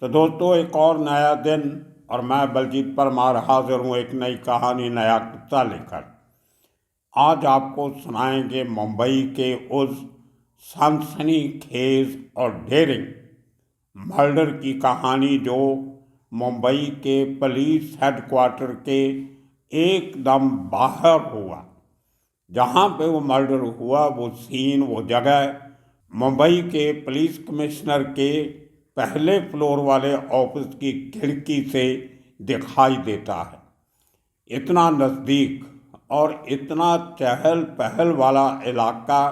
तो दोस्तों, एक और नया दिन और मैं बलजीत परमार हाजिर हूँ एक नई कहानी, नया किस्सा लेकर। आज आपको सुनाएंगे मुंबई के उस सनसनीखेज और डेयरिंग मर्डर की कहानी जो मुंबई के पुलिस हेडक्वार्टर के एकदम बाहर हुआ। जहाँ पे वो मर्डर हुआ, वो सीन, वो जगह मुंबई के पुलिस कमिश्नर के पहले फ्लोर वाले ऑफिस की खिड़की से दिखाई देता है। इतना नज़दीक और इतना चहल पहल वाला इलाका,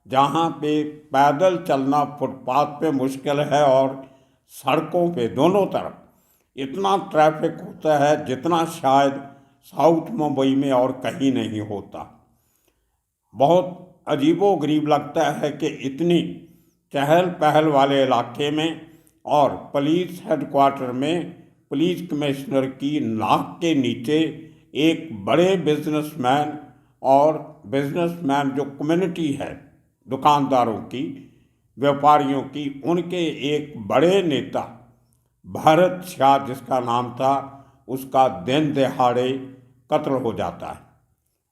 जहाँ पे पैदल चलना फुटपाथ पे मुश्किल है और सड़कों पे दोनों तरफ इतना ट्रैफिक होता है जितना शायद साउथ मुंबई में और कहीं नहीं होता। बहुत अजीबोगरीब लगता है कि इतनी चहल पहल वाले इलाके में और पुलिस हेडक्वार्टर में पुलिस कमिश्नर की नाक के नीचे एक बड़े बिजनेसमैन और बिजनेसमैन जो कम्युनिटी है, दुकानदारों की, व्यापारियों की, उनके एक बड़े नेता भरत शाह जिसका नाम था, उसका दिन दिहाड़े कत्ल हो जाता है।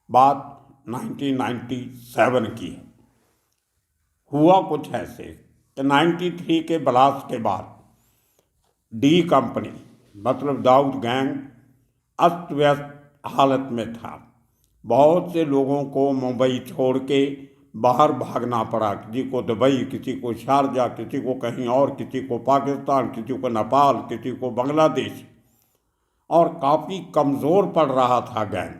बात 1997 की है। हुआ कुछ ऐसे कि 93 के ब्लास्ट के बाद डी कंपनी मतलब दाऊद गैंग अस्त व्यस्त हालत में था। बहुत से लोगों को मुंबई छोड़ के बाहर भागना पड़ा, किसी को दुबई, किसी को शारजा, किसी को कहीं और, किसी को पाकिस्तान, किसी को नेपाल, किसी को बांग्लादेश। और काफ़ी कमज़ोर पड़ रहा था गैंग।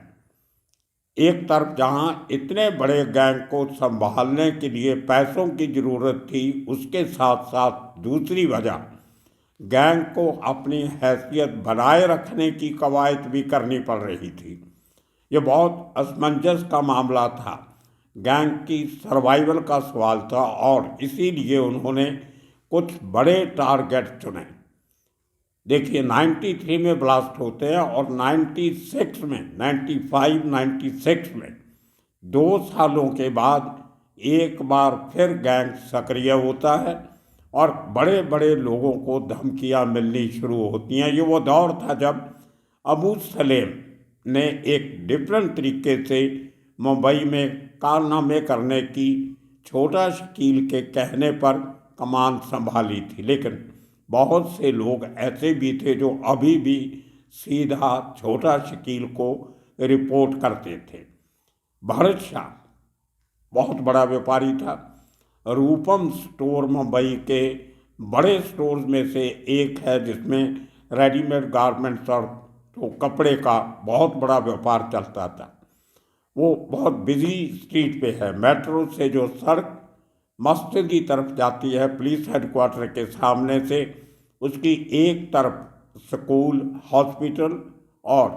एक तरफ जहां इतने बड़े गैंग को संभालने के लिए पैसों की ज़रूरत थी, उसके साथ साथ दूसरी वजह गैंग को अपनी हैसियत बनाए रखने की कवायद भी करनी पड़ रही थी। ये बहुत असमंजस का मामला था, गैंग की सर्वाइवल का सवाल था और इसीलिए उन्होंने कुछ बड़े टारगेट चुने। देखिए, 93 में ब्लास्ट होते हैं और 96 में, 95, 96 में 2 सालों के बाद एक बार फिर गैंग सक्रिय होता है और बड़े बड़े लोगों को धमकियां मिलनी शुरू होती हैं। ये वो दौर था जब अबू सलेम ने एक डिफरेंट तरीके से मुंबई में कारनामे करने की छोटा शकील के कहने पर कमान संभाली थी। लेकिन बहुत से लोग ऐसे भी थे जो अभी भी सीधा छोटा शकील को रिपोर्ट करते थे। भरत शाह बहुत बड़ा व्यापारी था। रूपम स्टोर मुंबई के बड़े स्टोर्स में से एक है जिसमें रेडीमेड गारमेंट्स और तो कपड़े का बहुत बड़ा व्यापार चलता था। वो बहुत बिजी स्ट्रीट पे है। मेट्रो से जो सड़क मस्जिद की तरफ जाती है पुलिस हेडक्वार्टर के सामने से, उसकी एक तरफ स्कूल, हॉस्पिटल और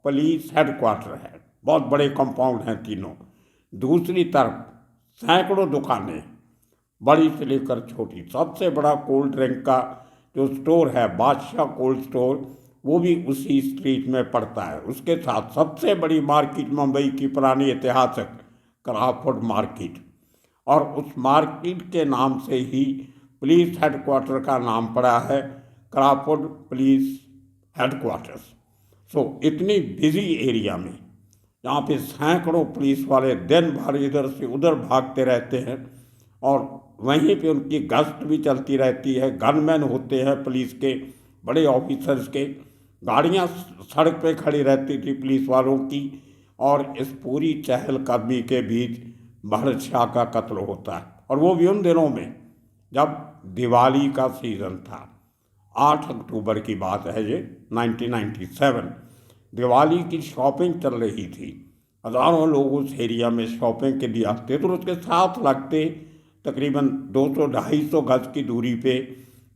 पुलिस हेडक्वार्टर है। बहुत बड़े कंपाउंड हैं तीनों। दूसरी तरफ सैकड़ों दुकानें, बड़ी से लेकर छोटी। सबसे बड़ा कोल्ड ड्रिंक का जो स्टोर है, बादशाह कोल्ड स्टोर, वो भी उसी स्ट्रीट में पड़ता है। उसके साथ सबसे बड़ी मार्केट मुंबई की पुरानी ऐतिहासिक क्राफर्ड मार्केट, और उस मार्केट के नाम से ही पुलिस हेडक्वार्टर का नाम पड़ा है, क्राफर्ड पुलिस हेडक्वार्टर्स। सो इतनी बिजी एरिया में जहाँ पे सैकड़ों पुलिस वाले दिन भर इधर से उधर भागते रहते हैं और वहीं पे उनकी गश्त भी चलती रहती है। गनमैन होते हैं पुलिस के, बड़े ऑफिसर्स के, गाड़ियाँ सड़क पे खड़ी रहती थी पुलिस वालों की। और इस पूरी चहलकदमी के बीच भरत शाह का कत्ल होता है, और वो भी उन दिनों में जब दिवाली का सीज़न था। 8 अक्टूबर की बात है ये, 1997। दिवाली की शॉपिंग चल रही थी। हज़ारों लोग उस एरिया में शॉपिंग के लिए आते थे और उसके साथ लगते तकरीबन 200-250 गज की दूरी पे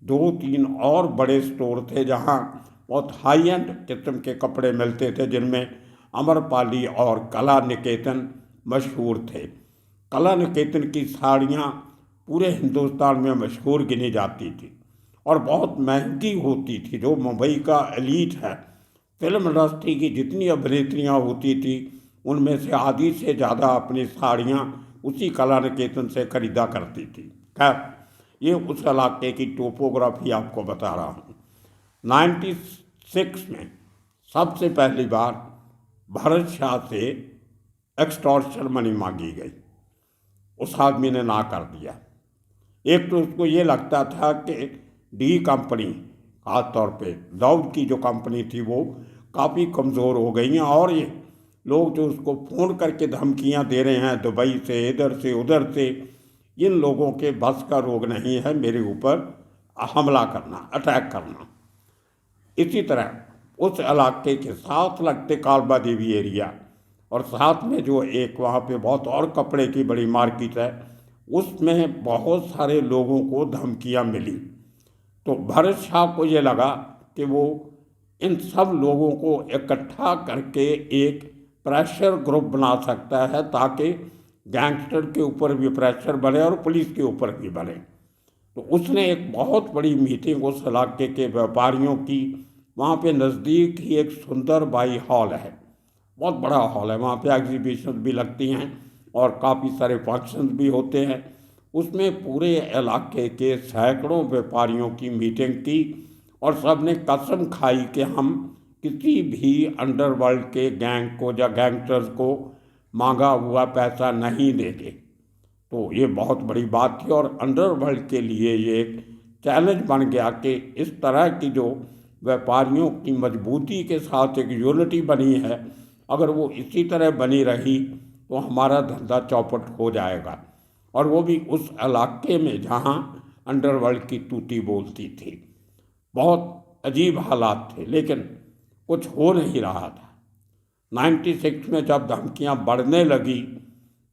2-3 और बड़े स्टोर थे जहाँ बहुत हाई एंड किस्म के कपड़े मिलते थे, जिनमें अमरपाली और कला निकेतन मशहूर थे। कला निकेतन की साड़ियाँ पूरे हिंदुस्तान में मशहूर गिनी जाती थी और बहुत महंगी होती थी। जो मुंबई का एलीट है, फिल्म इंडस्ट्री की जितनी अभिनेत्रियाँ होती थी, उनमें से आधी से ज़्यादा अपनी साड़ियाँ उसी कला निकेतन से खरीदा करती थी। खैर, ये उस इलाके की टोपोग्राफी आपको बता रहा हूँ। 96 में सबसे पहली बार भरत शाह से एक्सटॉर्शन मनी मांगी गई। उस आदमी ने ना कर दिया। एक तो उसको ये लगता था कि डी कंपनी, खास तौर पे दाऊद की जो कंपनी थी, वो काफ़ी कमज़ोर हो गई हैं और ये लोग जो उसको फ़ोन करके धमकियां दे रहे हैं दुबई से, इधर से उधर से, इन लोगों के बस का रोग नहीं है मेरे ऊपर हमला करना, अटैक करना। इसी तरह उस इलाके के साथ लगते कालबा देवी एरिया और साथ में जो एक वहाँ पे बहुत और कपड़े की बड़ी मार्केट है, उसमें बहुत सारे लोगों को धमकियां मिली। तो भरत शाह को ये लगा कि वो इन सब लोगों को इकट्ठा करके एक प्रेशर ग्रुप बना सकता है ताकि गैंगस्टर के ऊपर भी प्रेशर बढ़े और पुलिस के ऊपर भी बढ़े। तो उसने एक बहुत बड़ी मीटिंग उस इलाके के व्यापारियों की। वहाँ पे नज़दीक ही एक सुंदर बाई हॉल है, बहुत बड़ा हॉल है, वहाँ पे एग्जीबिशन भी लगती हैं और काफ़ी सारे फंक्शंस भी होते हैं। उसमें पूरे इलाके के सैकड़ों व्यापारियों की मीटिंग की और सब ने कसम खाई कि हम किसी भी अंडरवर्ल्ड के गैंग को या गैंगस्टर्स को मांगा हुआ पैसा नहीं देंगे। तो ये बहुत बड़ी बात थी और अंडरवर्ल्ड के लिए ये एक चैलेंज बन गया कि इस तरह की जो व्यापारियों की मजबूती के साथ एक यूनिटी बनी है, अगर वो इसी तरह बनी रही तो हमारा धंधा चौपट हो जाएगा। और वो भी उस इलाके में जहाँ अंडरवर्ल्ड की तूती बोलती थी। बहुत अजीब हालात थे, लेकिन कुछ हो नहीं रहा था। 96 में जब धमकियाँ बढ़ने लगी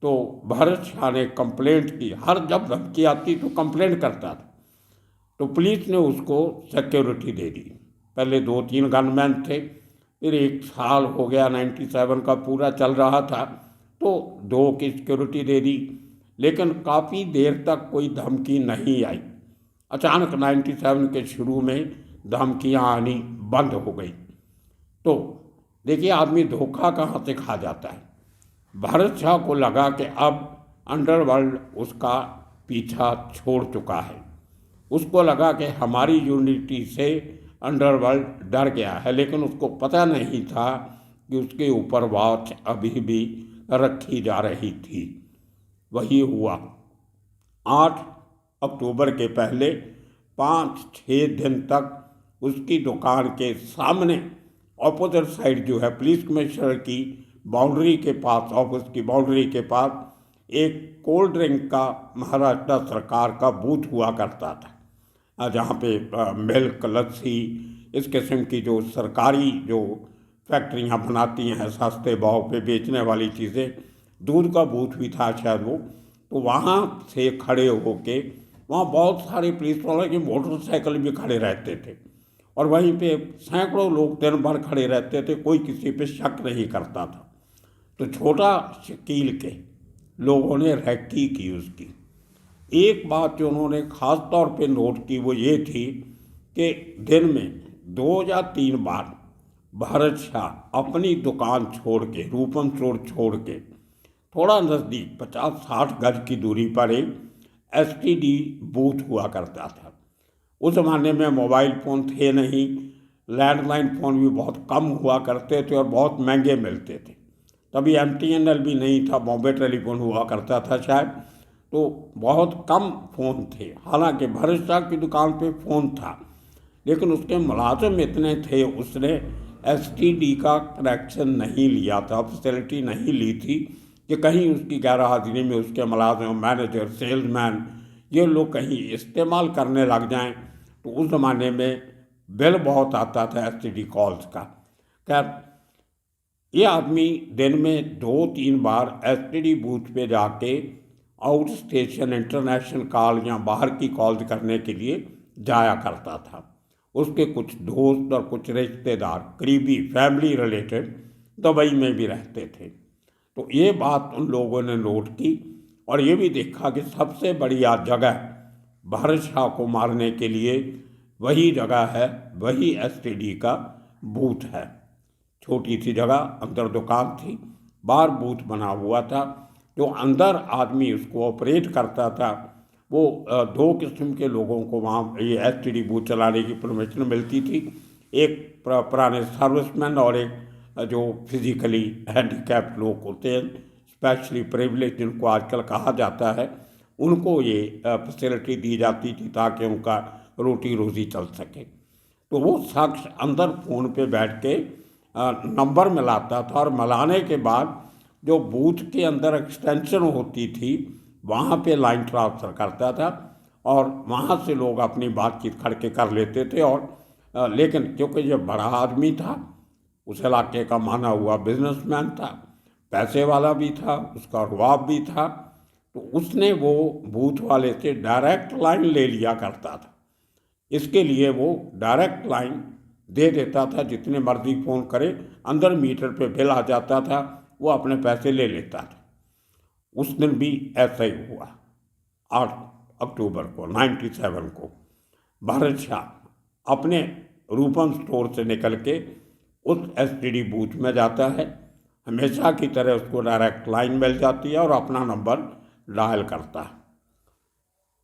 तो भरत शाह ने कंप्लेंट की। हर जब धमकी आती तो कंप्लेंट करता था। तो पुलिस ने उसको सिक्योरिटी दे दी। पहले 2-3 गनमैन थे, फिर 1 साल हो गया 97 का पूरा चल रहा था तो 2 की सिक्योरिटी दे दी, लेकिन काफ़ी देर तक कोई धमकी नहीं आई। अचानक 97 के शुरू में धमकियाँ आनी बंद हो गई। तो देखिए, आदमी धोखा कहाँ से खा जाता है। भरत शाह को लगा कि अब अंडरवर्ल्ड उसका पीछा छोड़ चुका है। उसको लगा कि हमारी यूनिटी से अंडरवर्ल्ड डर गया है, लेकिन उसको पता नहीं था कि उसके ऊपर वॉच अभी भी रखी जा रही थी। वही हुआ। 8 अक्टूबर के पहले 5-6 दिन तक उसकी दुकान के सामने ऑपोजिट साइड जो है पुलिस कमिश्नर की बाउंड्री के पास, ऑफिस की बाउंड्री के पास एक कोल्ड ड्रिंक का महाराष्ट्र सरकार का बूथ हुआ करता था, जहाँ पे मिल्क, लस्सी, इस किस्म की जो सरकारी जो फैक्ट्रियाँ बनाती हैं सस्ते भाव पे बेचने वाली चीज़ें, दूध का बूथ भी था शायद वो। तो वहाँ से खड़े होके वहाँ बहुत सारे पुलिस वाले की मोटरसाइकिल भी खड़े रहते थे और वहीं पे सैकड़ों लोग दिन भर खड़े रहते थे, कोई किसी पे शक नहीं करता था। तो छोटा शकील के लोगों ने रैकी की उसकी। एक बात जो उन्होंने ख़ास तौर पे नोट की वो ये थी कि दिन में 2 या 3 बार भरत शाह अपनी दुकान छोड़ के, रूपम स्टोर छोड़ के थोड़ा नज़दीक 50-60 गज की दूरी पर एक एसटीडी बूथ हुआ करता था। उस ज़माने में मोबाइल फ़ोन थे नहीं, लैंडलाइन फ़ोन भी बहुत कम हुआ करते थे और बहुत महंगे मिलते थे। तभी MTNL भी नहीं था, बॉम्बे टेलीफोन हुआ करता था शायद, तो बहुत कम फ़ोन थे। हालांकि भरत शाह की दुकान पे फ़ोन था, लेकिन उसके मुलाजिम इतने थे, उसने एसटीडी का कनेक्शन नहीं लिया था, फैसिलिटी नहीं ली थी कि कहीं उसकी गैर हाजिरी में उसके मुलाजिम, मैनेजर, सेल्समैन ये लोग कहीं इस्तेमाल करने लग जाएं। तो उस ज़माने में बिल बहुत आता था एसटीडी कॉल्स का। खैर, ये आदमी दिन में 2-3 बार एसटीडी बूथ पे जाके आउट स्टेशन इंटरनेशनल कॉल या बाहर की कॉल्स करने के लिए जाया करता था। उसके कुछ दोस्त और कुछ रिश्तेदार, करीबी फैमिली रिलेटेड दुबई में भी रहते थे। तो ये बात उन लोगों ने नोट की और ये भी देखा कि सबसे बढ़िया जगह भरत शाह को मारने के लिए वही जगह है, वही एसटीडी का बूथ है। छोटी सी जगह, अंदर दुकान थी, बाहर बूथ बना हुआ था। जो अंदर आदमी उसको ऑपरेट करता था वो दो किस्म के लोगों को वहाँ ये एसटीडी बूथ चलाने की परमिशन मिलती थी। एक पुराने सर्विसमैन और एक जो फिजिकली हैंडीकैप्ड लोग होते हैं, स्पेशली प्रिविलेज जिनको आजकल कहा जाता है, उनको ये फैसिलिटी दी जाती थी ताकि उनका रोटी रोज़ी चल सके। तो वो शख्स अंदर फ़ोन पे बैठ के नंबर मिलाता था और मिलाने के बाद जो बूथ के अंदर एक्सटेंशन होती थी वहाँ पे लाइन ट्रांसफ़र करता था और वहाँ से लोग अपनी बातचीत खड़ के कर लेते थे। और लेकिन क्योंकि ये बड़ा आदमी था, उस इलाके का माना हुआ बिजनेसमैन था, पैसे वाला भी था, उसका रुआब भी था, तो उसने वो बूथ वाले से डायरेक्ट लाइन ले लिया करता था। इसके लिए वो डायरेक्ट लाइन दे देता था, जितने मर्जी फ़ोन करे, अंदर मीटर पे बिल आ जाता था, वो अपने पैसे ले लेता था। उस दिन भी ऐसा ही हुआ। 8 अक्टूबर को 97 को भारत शाह अपने रूपम स्टोर से निकल के उस एसटीडी बूथ में जाता है। हमेशा की तरह उसको डायरेक्ट लाइन मिल जाती है और अपना नंबर डायल करता है।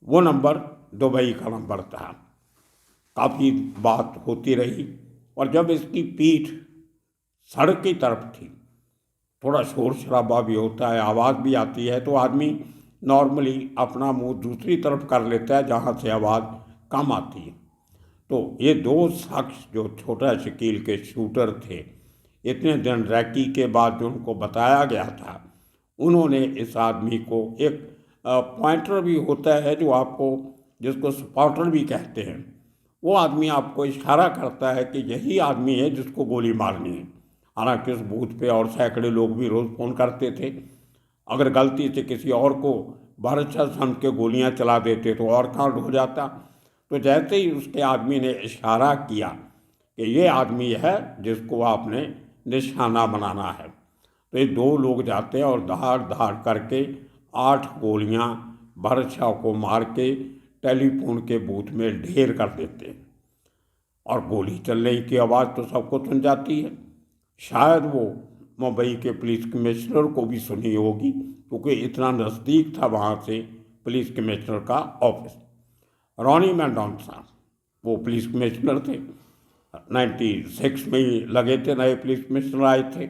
वो नंबर दुबई का नंबर था। काफ़ी बात होती रही और जब इसकी पीठ सड़क की तरफ थी, थोड़ा शोर शराबा भी होता है, आवाज़ भी आती है, तो आदमी नॉर्मली अपना मुंह दूसरी तरफ कर लेता है जहाँ से आवाज़ कम आती है। तो ये दो शख्स जो छोटा शकील के शूटर थे, इतने दिन रैकी के बाद जो उनको बताया गया था, उन्होंने इस आदमी को एक पॉइंटर भी होता है जो आपको, जिसको स्पॉटर भी कहते हैं, वो आदमी आपको इशारा करता है कि यही आदमी है जिसको गोली मारनी है। हालांकि उस बूथ पे और सैकड़े लोग भी रोज़ फ़ोन करते थे। अगर गलती से किसी और को भारत शाह समझ के गोलियां चला देते तो और कांड हो जाता। तो जैसे ही उसके आदमी ने इशारा किया कि ये आदमी है जिसको आपने निशाना बनाना है, तो ये दो लोग जाते हैं और धाड़ धाड़ करके 8 गोलियां भारत शाह को मार के टेलीफोन के बूथ में ढेर कर देते हैं। और गोली चलने की आवाज़ तो सबको सुन जाती है। शायद वो मुंबई के पुलिस कमिश्नर को भी सुनी होगी, क्योंकि इतना नज़दीक था वहाँ से पुलिस कमिश्नर का ऑफिस। रॉनी मैंडोन साहब वो पुलिस कमिश्नर थे, 96 में ही लगे थे, नए पुलिस कमिश्नर आए थे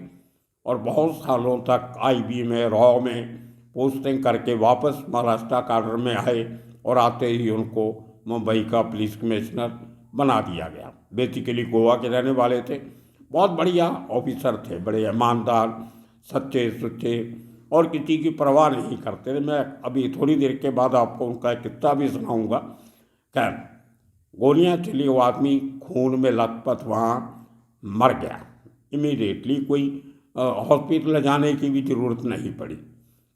और बहुत सालों तक आईबी में, रॉ में पोस्टिंग करके वापस महाराष्ट्र काडर में आए और आते ही उनको मुंबई का पुलिस कमिश्नर बना दिया गया। बेसिकली गोवा के रहने वाले थे, बहुत बढ़िया ऑफिसर थे, बड़े ईमानदार, सच्चे सुच्चे और किसी की परवाह नहीं करते थे। मैं अभी थोड़ी देर के बाद आपको उनका एक किस्सा भी सुनाऊंगा। खैर, गोलियां चली, वो आदमी खून में लथपथ वहाँ मर गया। इमीडिएटली कोई हॉस्पिटल ले जाने की भी ज़रूरत नहीं पड़ी।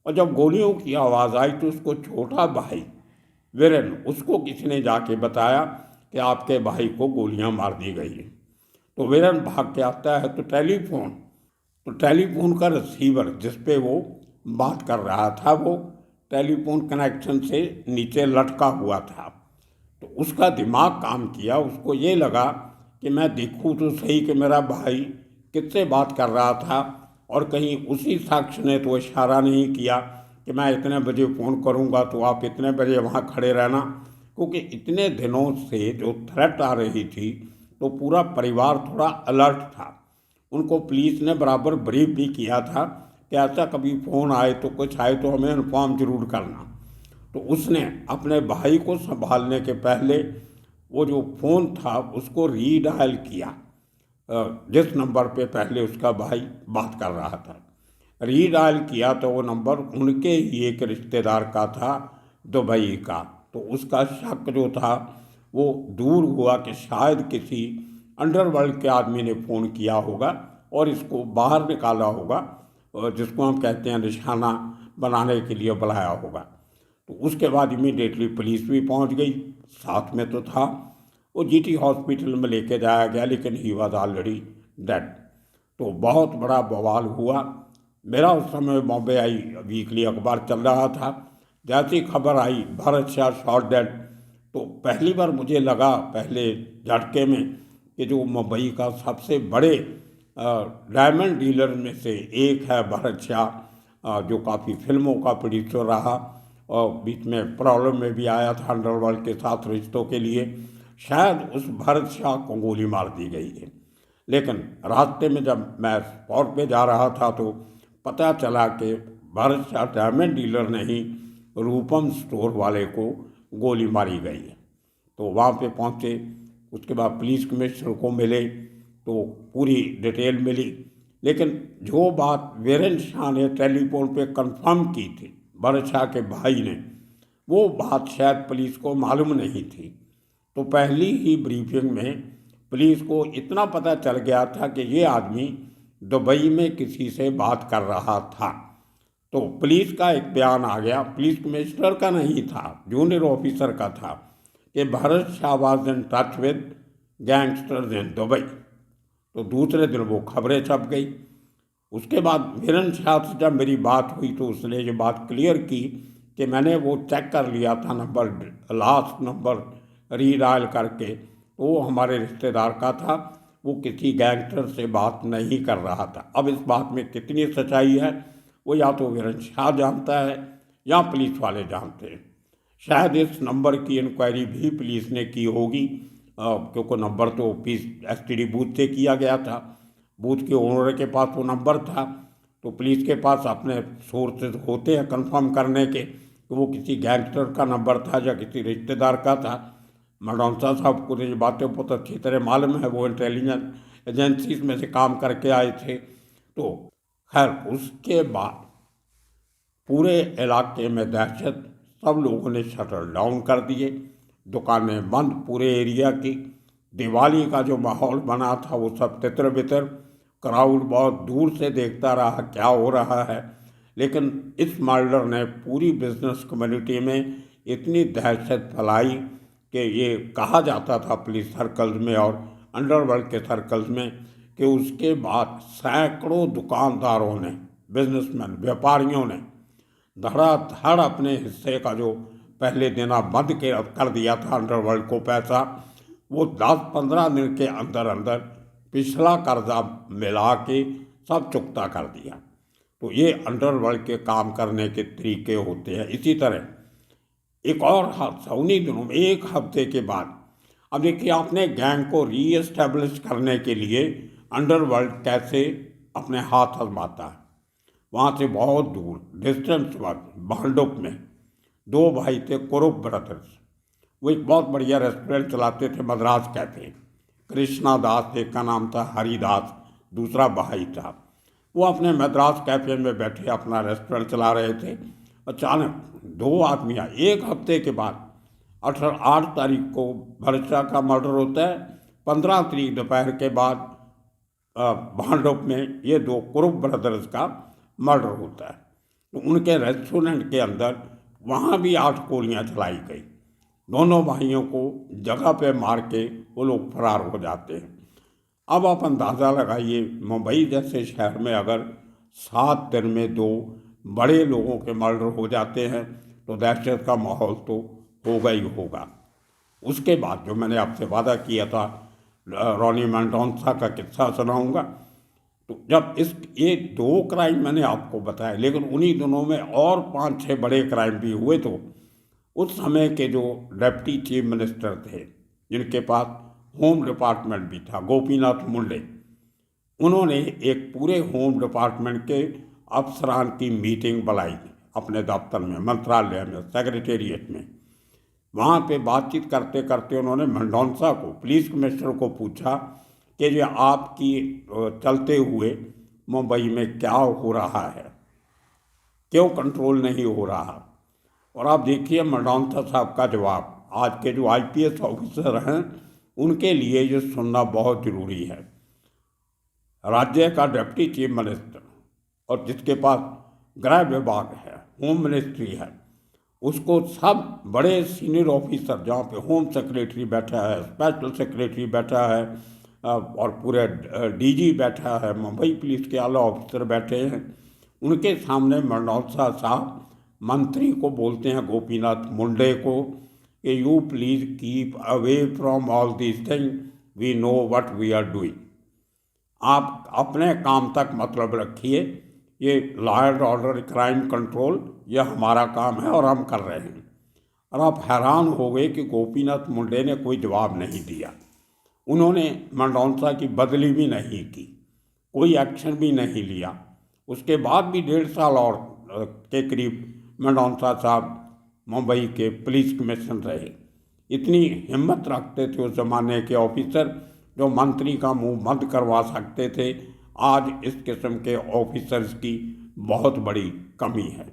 और जब गोलियों की आवाज़ आई तो उसको छोटा भाई वीरेन, उसको किसी ने जाके बताया कि आपके भाई को गोलियां मार दी गई हैं। तो वीरेन भाग के आता है तो टेलीफोन का रिसीवर जिस पे वो बात कर रहा था वो टेलीफोन कनेक्शन से नीचे लटका हुआ था। तो उसका दिमाग काम किया, उसको ये लगा कि मैं देखूं तो सही कि मेरा भाई किससे बात कर रहा था, और कहीं उसी शख्स ने तो इशारा नहीं किया कि मैं इतने बजे फ़ोन करूंगा तो आप इतने बजे वहाँ खड़े रहना। क्योंकि इतने दिनों से जो थ्रेट आ रही थी तो पूरा परिवार थोड़ा अलर्ट था। उनको पुलिस ने बराबर ब्रीफ भी किया था कि ऐसा कभी फ़ोन आए तो कुछ आए तो हमें इन्फॉर्म जरूर करना। तो उसने अपने भाई को संभालने के पहले वो जो फ़ोन था उसको रीडायल किया, जिस नंबर पे पहले उसका भाई बात कर रहा था। रीडायल किया तो वो नंबर उनके ही एक रिश्तेदार का था, दुबई का। तो उसका शक जो था वो दूर हुआ कि शायद किसी अंडरवर्ल्ड के आदमी ने फ़ोन किया होगा और इसको बाहर निकाला होगा, जिसको हम कहते हैं निशाना बनाने के लिए बुलाया होगा। तो उसके बाद इमीडिएटली पुलिस भी पहुंच गई, साथ में तो था। वो जीटी हॉस्पिटल में लेके जाया गया, लेकिन ही वॉज ऑलरेडी डेड। तो बहुत बड़ा बवाल हुआ। मेरा उस समय बॉम्बे आई वीकली अखबार चल रहा था। जैसी खबर आई भारत शाह शॉट डेड, तो पहली बार मुझे लगा पहले झटके में कि जो मुंबई का सबसे बड़े डायमंड डीलर में से एक है भारत शाह, जो काफ़ी फिल्मों का प्रोड्यूसर रहा और बीच में प्रॉब्लम में भी आया था अंडरवर्ल्ड के साथ रिश्तों के लिए, शायद उस भरत शाह को गोली मार दी गई है। लेकिन रास्ते में जब मैं स्पॉट पे जा रहा था तो पता चला कि भरत शाह डायमंड डीलर ने ही रूपम स्टोर वाले को गोली मारी गई है। तो वहाँ पे पहुँचे, उसके बाद पुलिस कमिश्नर को मिले तो पूरी डिटेल मिली। लेकिन जो बात वीरेंद्र शाह ने टेलीफोन पे कंफर्म की थी भरत शाह के भाई ने, वो बात शायद पुलिस को मालूम नहीं थी। तो पहली ही ब्रीफिंग में पुलिस को इतना पता चल गया था कि ये आदमी दुबई में किसी से बात कर रहा था। तो पुलिस का एक बयान आ गया, पुलिस कमिश्नर का नहीं था, जूनियर ऑफिसर का था, कि Bharat Shah was in touch with gangsters in Dubai. तो दूसरे दिन वो खबरें छप गई। उसके बाद वीरेंद्र शाह से जब मेरी बात हुई तो उसने ये बात क्लियर की कि मैंने वो चेक कर लिया था नंबर, लास्ट नंबर रीडायल करके, तो वो हमारे रिश्तेदार का था, वो किसी गैंगस्टर से बात नहीं कर रहा था। अब इस बात में कितनी सच्चाई है वो या तो वीरेंद्र शाह जानता है या पुलिस वाले जानते हैं। शायद इस नंबर की इंक्वायरी भी पुलिस ने की होगी, क्योंकि नंबर तो एसटीडी बूथ से किया गया था, बूथ के ओनर के पास वो नंबर था। तो पुलिस के पास अपने सोर्सेज होते हैं कंफर्म करने के कि वो किसी गैंगस्टर का नंबर था या किसी रिश्तेदार का था। मंडौसा साहब को ये बातें बहुत अच्छी तरह मालूम है, वो इंटेलिजेंस एजेंसीज में से काम करके आए थे। तो खैर उसके बाद पूरे इलाके में दहशत, सब लोगों ने शटर डाउन कर दिए, दुकानें बंद पूरे एरिया की। दिवाली का जो माहौल बना था वो सब तितर बितर, क्राउड बहुत दूर से देखता रहा क्या हो रहा है। लेकिन इस मर्डर ने पूरी बिजनेस कम्युनिटी में इतनी दहशत फैलाई कि ये कहा जाता था पुलिस सर्कल्स में और अंडरवर्ल्ड के सर्कल्स में कि उसके बाद सैकड़ों दुकानदारों ने, बिजनेसमैन, व्यापारियों ने धड़ाधड़ अपने हिस्से का जो पहले देना बंद कर दिया था अंडरवर्ल्ड को पैसा, वो 10-15 दिन के अंदर अंदर पिछला कर्जा मिला के सब चुकता कर दिया। तो ये अंडरवर्ल्ड के काम करने के तरीके होते हैं। इसी तरह एक और हादसा उन्हीं दिनों में, एक हफ्ते के बाद। अब देखिए, आपने गैंग को रीएस्टेब्लिश करने के लिए अंडरवर्ल्ड कैसे अपने हाथ आजमाता है। वहाँ से बहुत दूर डिस्टेंस पर भांडुप में दो भाई थे, कुरुप ब्रदर्स। वो एक बहुत बढ़िया रेस्टोरेंट चलाते थे, मद्रास कैफे। कृष्णा दास एक का नाम था, हरिदास दूसरा भाई था। वो अपने मद्रास कैफे में बैठे अपना रेस्टोरेंट चला रहे थे। अचानक दो आदमी आए। एक हफ्ते के बाद 8 तारीख को भरत शाह का मर्डर होता है, 15 तारीख दोपहर के बाद भांडुप में ये दो कुरुप ब्रदर्स का मर्डर होता है। तो उनके रेस्टोरेंट के अंदर वहाँ भी 8 गोलियाँ चलाई गई। दोनों भाइयों को जगह पे मार के वो लोग फरार हो जाते हैं। अब आप अंदाज़ा लगाइए, मुंबई जैसे शहर में अगर 7 दिन में 2 बड़े लोगों के मर्डर हो जाते हैं तो दहशत का माहौल तो होगा ही होगा। उसके बाद जो मैंने आपसे वादा किया था, रॉनी मेंडोजा का किस्सा सुनाऊंगा। तो जब ये 2 क्राइम मैंने आपको बताए, लेकिन उन्हीं दिनों में और 5-6 बड़े क्राइम भी हुए। तो उस समय के जो डिप्टी चीफ मिनिस्टर थे, जिनके पास होम डिपार्टमेंट भी था, गोपीनाथ मुंडे, उन्होंने एक पूरे होम डिपार्टमेंट के अफसरान की मीटिंग बुलाई अपने दफ्तर में, मंत्रालय में, सेक्रेटेरिएट में। वहाँ पे बातचीत करते करते उन्होंने मेंडोजा को, पुलिस कमिश्नर को पूछा कि ये आपकी चलते हुए मुंबई में क्या हो रहा है, क्यों कंट्रोल नहीं हो रहा। और आप देखिए मेंडोजा साहब का जवाब। आज के जो आईपीएस ऑफिसर हैं उनके लिए ये सुनना बहुत ज़रूरी है। राज्य का डिप्टी चीफ मिनिस्टर और जिसके पास गृह विभाग है, होम मिनिस्ट्री है, उसको सब बड़े सीनियर ऑफिसर, जहाँ पे होम सेक्रेटरी बैठा है, स्पेशल सेक्रेटरी बैठा है और पूरे डीजी बैठा है, मुंबई पुलिस के आला ऑफिसर बैठे हैं, उनके सामने मेंडोजा साहब मंत्री को बोलते हैं, गोपीनाथ मुंडे को, कि you please keep away from all this thing, we know what we are doing. आप अपने काम तक मतलब रखिए, ये law and order crime control ये हमारा काम है और हम कर रहे हैं। और आप हैरान हो गए कि गोपीनाथ मुंडे ने कोई जवाब नहीं दिया। उन्होंने मंडौंसा की बदली भी नहीं की, कोई एक्शन भी नहीं लिया। उसके बाद भी 1.5 साल और के करीब मंडौंसा साहब मुंबई के पुलिस कमिश्नर रहे। इतनी हिम्मत रखते थे उस ज़माने के ऑफिसर जो मंत्री का मुंह बंद करवा सकते थे। आज इस किस्म के ऑफिसर्स की बहुत बड़ी कमी है।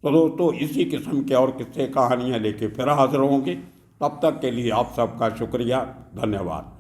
तो दोस्तों, इसी किस्म के और किस्से कहानियाँ लेके फिर हाजिर होंगे। तब तक के लिए आप सबका शुक्रिया, धन्यवाद।